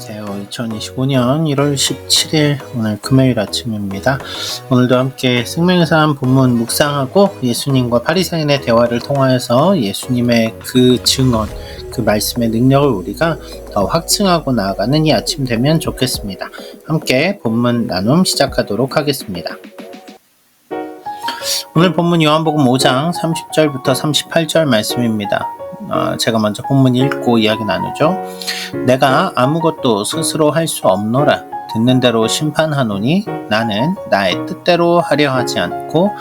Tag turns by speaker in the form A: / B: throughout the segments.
A: 안녕하세요. 2025년 1월 17일 오늘 금요일 아침입니다. 오늘도 함께 생명의 삶 본문 묵상하고 예수님과 바리새인의 대화를 통하여서 예수님의 그 증언, 그 말씀의 능력을 우리가 더 확증하고 나아가는 이 아침 되면 좋겠습니다. 함께 본문 나눔 시작하도록 하겠습니다. 오늘 본문 요한복음 5장 30절부터 38절 말씀입니다. 제가 먼저 본문 읽고 이야기 나누죠. 내가 아무것도 스스로 할 수 없노라. 듣는 대로 심판하노니 나는 나의 뜻대로 하려 하지 않고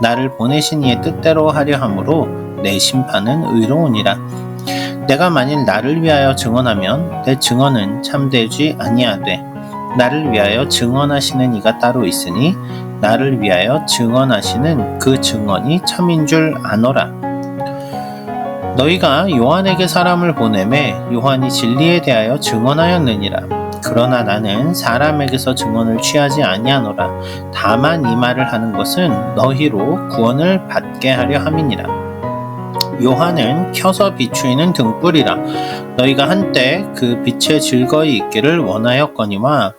A: 나를 보내신 이의 뜻대로 하려 함으로 내 심판은 의로우니라. 내가 만일 나를 위하여 증언하면 내 증언은 참되지 아니하되 나를 위하여 증언하시는 이가 따로 있으니 나를 위하여 증언하시는 그 증언이 참인 줄 아노라. 너희가 요한에게 사람을 보내매 요한이 진리에 대하여 증언하였느니라. 그러나 나는 사람에게서 증언을 취하지 아니하노라. 다만 이 말을 하는 것은 너희로 구원을 받게 하려 함이니라. 요한은 켜서 비추이는 등불이라. 너희가 한때 그 빛에 즐거이 있기를 원하였거니와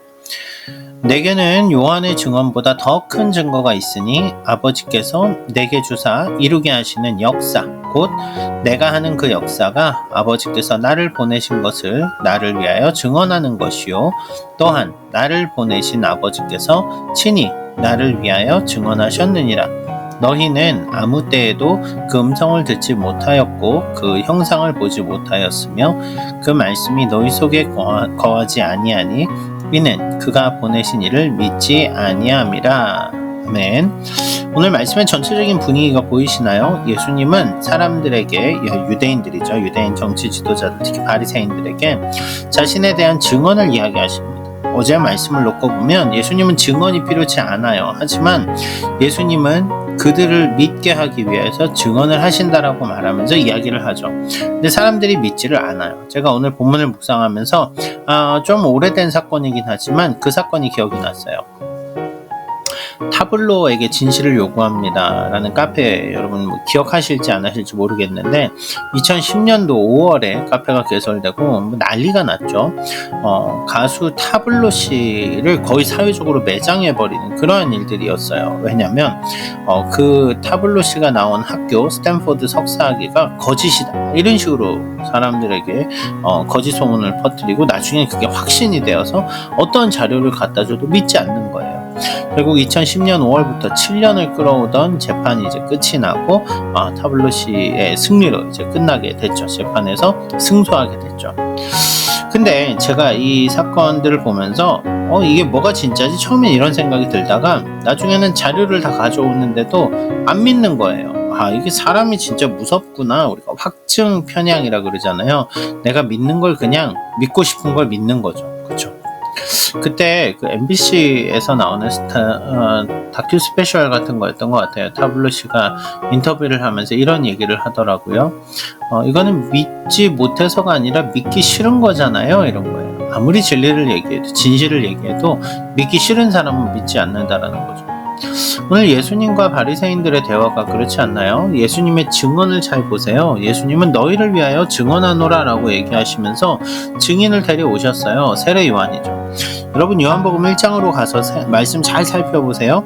A: 내게는 요한의 증언보다 더 큰 증거가 있으니 아버지께서 내게 주사 이루게 하시는 역사 곧 내가 하는 그 역사가 아버지께서 나를 보내신 것을 나를 위하여 증언하는 것이요 또한 나를 보내신 아버지께서 친히 나를 위하여 증언하셨느니라. 너희는 아무 때에도 그 음성을 듣지 못하였고 그 형상을 보지 못하였으며 그 말씀이 너희 속에 거하지 아니하니 이는 그가 보내신 이를 믿지 아니함이라. 아멘. 오늘 말씀의 전체적인 분위기가 보이시나요? 예수님은 사람들에게, 유대인들이죠. 유대인 정치 지도자들, 특히 바리새인들에게 자신에 대한 증언을 이야기하십니다. 어제 말씀을 놓고 보면 예수님은 증언이 필요치 않아요. 하지만 예수님은 그들을 믿게 하기 위해서 증언을 하신다라고 말하면서 이야기를 하죠. 근데 사람들이 믿지를 않아요. 제가 오늘 본문을 묵상하면서 좀 오래된 사건이긴 하지만 그 사건이 기억이 났어요. 타블로에게 진실을 요구합니다 라는 카페, 여러분 기억하실지 안 하실지 모르겠는데 2010년도 5월에 카페가 개설되고 난리가 났죠. 가수 타블로 씨를 거의 사회적으로 매장해버리는 그러한 일들이었어요. 왜냐하면 그 타블로 씨가 나온 학교 스탠포드 석사학위가 거짓이다 이런 식으로 사람들에게 거짓 소문을 퍼뜨리고 나중에 그게 확신이 되어서 어떤 자료를 갖다 줘도 믿지 않는 거예요. 결국 2010년 5월부터 7년을 끌어오던 재판이 이제 끝이 나고 타블로 씨의 승리로 이제 끝나게 됐죠. 재판에서 승소하게 됐죠. 근데 제가 이 사건들을 보면서 이게 뭐가 진짜지? 처음엔 이런 생각이 들다가 나중에는 자료를 다 가져오는데도 안 믿는 거예요. 이게 사람이 진짜 무섭구나. 우리가 확증 편향이라 그러잖아요. 내가 믿는 걸 그냥 믿고 싶은 걸 믿는 거죠. 그렇죠? 그때 그 MBC에서 나오는 다큐 스페셜 같은 거였던 것 같아요. 타블로 씨가 인터뷰를 하면서 이런 얘기를 하더라고요. 이거는 믿지 못해서가 아니라 믿기 싫은 거잖아요. 이런 거예요. 아무리 진리를 얘기해도, 진실을 얘기해도 믿기 싫은 사람은 믿지 않는다라는 거죠. 오늘 예수님과 바리새인들의 대화가 그렇지 않나요? 예수님의 증언을 잘 보세요. 예수님은 너희를 위하여 증언하노라 라고 얘기하시면서 증인을 데려오셨어요. 세례 요한이죠. 여러분 요한복음 1장으로 가서 말씀 잘 살펴보세요.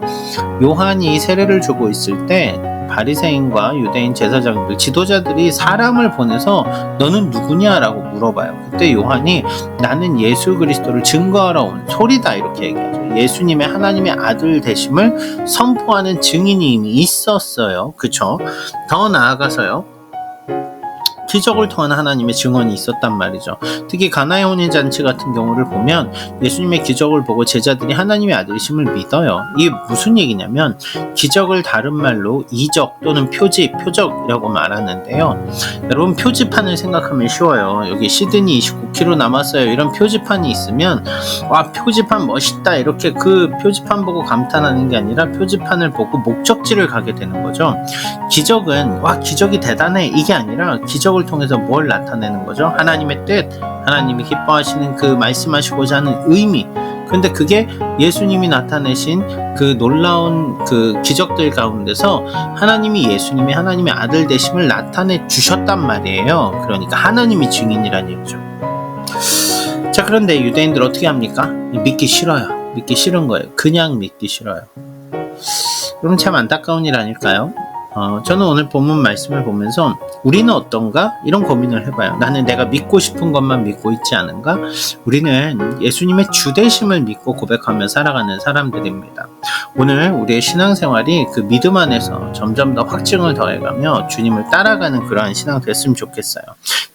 A: 요한이 세례를 주고 있을 때 바리새인과 유대인 제사장들, 지도자들이 사람을 보내서 너는 누구냐라고 물어봐요. 그때 요한이 나는 예수 그리스도를 증거하러 온 소리다 이렇게 얘기하죠. 예수님의 하나님의 아들 되심을 선포하는 증인이 이미 있었어요. 그쵸? 더 나아가서요. 기적을 통한 하나님의 증언이 있었단 말이죠. 특히 가나의 혼인잔치 같은 경우를 보면 예수님의 기적을 보고 제자들이 하나님의 아들이심을 믿어요. 이게 무슨 얘기냐면 기적을 다른 말로 이적 또는 표적이라고 말하는데요. 여러분 표지판을 생각하면 쉬워요. 여기 시드니 29km 남았어요. 이런 표지판이 있으면 와 표지판 멋있다 이렇게 그 표지판 보고 감탄하는 게 아니라 표지판을 보고 목적지를 가게 되는 거죠. 기적은 와 기적이 대단해 이게 아니라 기적을 통해서 뭘 나타내는 거죠? 하나님의 뜻, 하나님이 기뻐하시는 그 말씀하시고자 하는 의미. 근데 그게 예수님이 나타내신 그 놀라운 그 기적들 가운데서 하나님이 예수님이 하나님의 아들 되심을 나타내 주셨단 말이에요. 그러니까 하나님이 증인이란 얘기죠. 자, 자, 그런데 유대인들 어떻게 합니까? 믿기 싫어요. 믿기 싫은 거예요. 그냥 믿기 싫어요. 그럼 참 안타까운 일 아닐까요? 저는 오늘 본문 말씀을 보면서 우리는 어떤가? 이런 고민을 해봐요. 나는 내가 믿고 싶은 것만 믿고 있지 않은가? 우리는 예수님의 주되심을 믿고 고백하며 살아가는 사람들입니다. 오늘 우리의 신앙생활이 그 믿음 안에서 점점 더 확증을 더해가며 주님을 따라가는 그러한 신앙 됐으면 좋겠어요.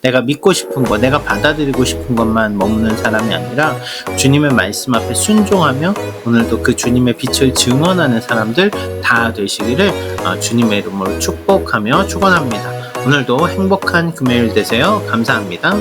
A: 내가 믿고 싶은 것, 내가 받아들이고 싶은 것만 머무는 사람이 아니라 주님의 말씀 앞에 순종하며 오늘도 그 주님의 빛을 증언하는 사람들 다 되시기를 주님의 이름으로 축복하며 축원합니다. 오늘도 행복한 금요일 되세요. 감사합니다.